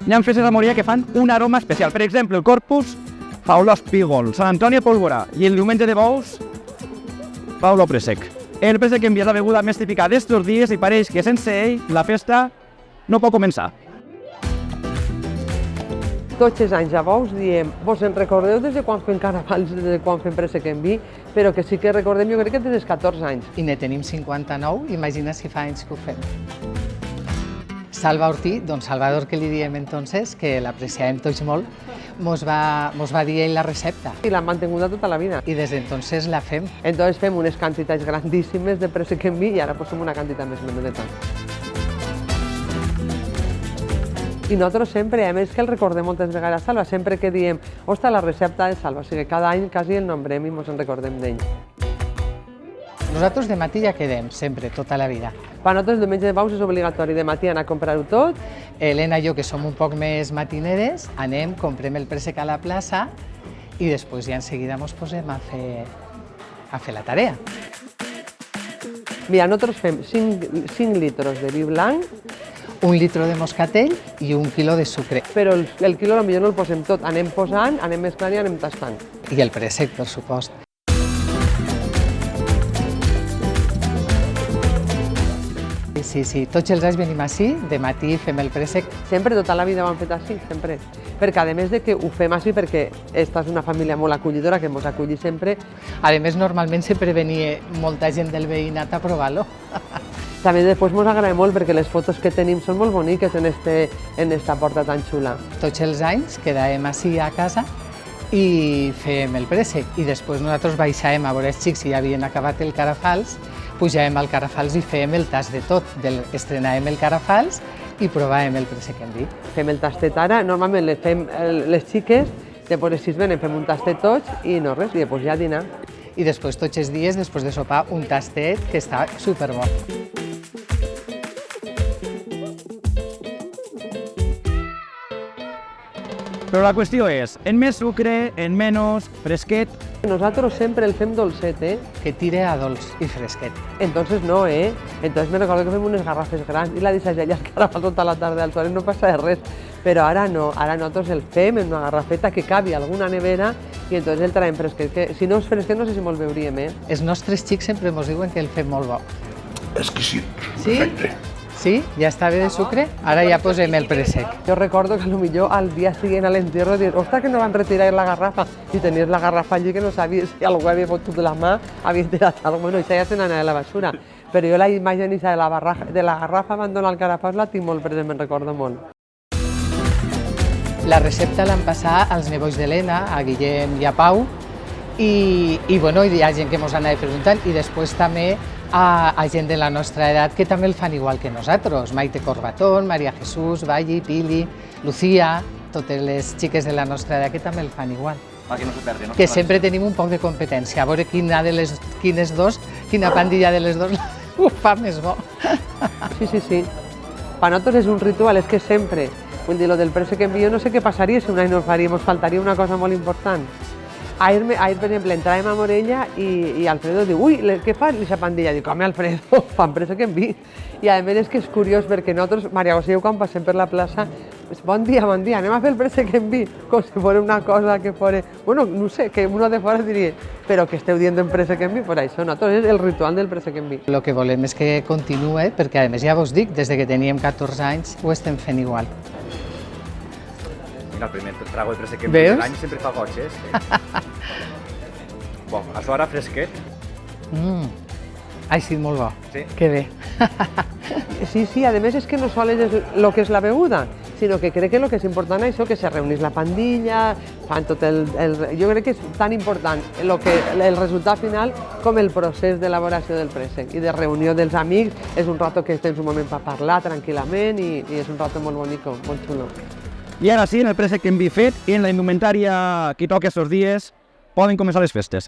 Hi ha festes a Moria que fan un aroma especial. Per exemple, el Corpus fa olor espígol, Sant Antoni a pólvora i el diumenge de bous fa olor préssec. El préssec que envia la beguda més típica d'estos dies i pareix que sense ell la festa no pot començar. Tots els anys a bous diem, vos en recordeu des de quan fem carnavals, des de quan fem préssec en vi, però que sí que recordem, jo crec que des dels 14 anys. I ne tenim 59, imagina si fa anys que ho fem. Salva Ortí, don Salvador, que li diem entonces, que l'apreciàvem tots molt, mos va dir ell la recepta. I l'han mantinguda tota la vida. I des d'entonces la fem. Entonces fem unes quantitats grandíssimes de préssec en vi i ara posem una quantitat més menudeta. I nosaltres sempre, a més que el recordem moltes vegades a Salva, sempre que diem, ostres, la recepta de Salva, o sigui, cada any quasi el nombrem i ens en recordem d'ell. Nosaltres de matí ja quedem, sempre, tota la vida. Per nosaltres el diumenge de bous és obligatori de matí anar a comprar-ho tot. Helena i jo, que som un poc més matineres, anem, comprem el préssec a la plaça i després ja en seguida ens posem a fer la tarea. Mira, nosaltres fem 5 litres de vi blanc, 1 litre de moscatell i 1 quilo de sucre. però el quilo potser no el posem tot, anem posant, anem mesclant i anem tastant. I el préssec, per supost. Sí, tots els anys venim així, de matí fem el préssec. Sempre, tota la vida ho han fet així, sempre. Perquè a més de que ho fem així perquè esta és una família molt acollidora que ens aculli sempre. A més, normalment sempre venia molta gent del veïnat a provar-lo. També després ens agrada molt perquè les fotos que tenim són molt boniques en esta porta tan xula. Tots els anys quedàvem així a casa i fem el préssec i després nosaltres baixàvem a veure els xics si ja havien acabat el Carafals, pujàvem al Carafals i fèiem el tast de tot, estrenàvem el Carafals i provàvem el préssec en vi. Fem el tastet ara, normalment fem les xiques, després si es venen fem un tastet tots i no res, i després ja a dinar. I després tots els dies, després de sopar, un tastet que està superbo. Però la qüestió és, en més sucre, en menys, fresquet. Nosaltres sempre el fem dolcet, Que tire a dolç i fresquet. Entonces no, Entonces me recordo que fem unes garrafes grans i la deixes allà al Carafal tota la tarda al sol i no passa res. Però ara no, ara nosaltres el fem en una garrafeta que cabi a alguna nevera i entonces el traiem fresquet. Que si no és fresquet no sé si me'l veuríem, Els nostres xics sempre ens diuen que el fem molt bo. Exquisit, Sí? perfecte. Sí? Ja està bé de sucre? Ara ja posem el préssec. Jo recordo que potser al dia siguiente al entierro dir, ostres, que no van retirar la garrafa. I tenies la garrafa allí que no sabies si algú havia fotut la mà, havia tirat alguna cosa. Bueno, això ja se n'anava a la basura. Però jo la imatge de la garrafa abandonada al Carafal la tinc molt present, me'n recordo molt. La recepta l'han passat als nebois d'Helena, a Guillem i a Pau, i bueno, hi ha gent que ens anava preguntant, i després també a gent de la nostra edat que també el fan igual que nosaltres. Maite Corbatón, María Jesús, Valli, Pili, Lucía, totes les xiques de la nostra edat que també el fan igual. Que no se perdi, no? Que sempre tenim un poc de competència, a veure quina pandilla de les dos ho fa més bo. Sí. Per nosaltres és un ritual, és que sempre, vull dir, lo del préssec en vi, jo no sé què passaria si un any no el faríem, ens faltaria una cosa molt important. Ahir, per exemple, entràvem a Morella i Alfredo diu, ui, què fa aquesta pandilla? Dic, home, Alfredo, fan préssec en vi. I a més és que és curiós perquè nosaltres, Maria José i jo, quan passem per la plaça, bon dia, anem a fer el préssec en vi, com si fos una cosa que fos... Bueno, no sé, que uno de fora diria, però que esteu dient en préssec en vi, per això, nosaltres és el ritual del préssec en vi. El que volem és que continuï, perquè a més ja vos dic, des que teníem 14 anys ho estem fent igual. Mira, el primer trago de préssec en vi de l'any sempre fa goig, Bon, això ara fresquet. Ha sigut molt bo. Sí. Que bé. Sí, a més és que no sols és el que és la beguda, sinó que crec que el que és important és això, que se reunís la pandilla, fan tot jo crec que és tan important el resultat final com el procés d'elaboració del préssec i de reunió dels amics. És un rato que tens un moment per parlar tranquil·lament i és un rato molt bonic, molt xulo. I ara sí, en el préssec en vi fet i en la indumentària que toca aquests dies, poden començar les festes.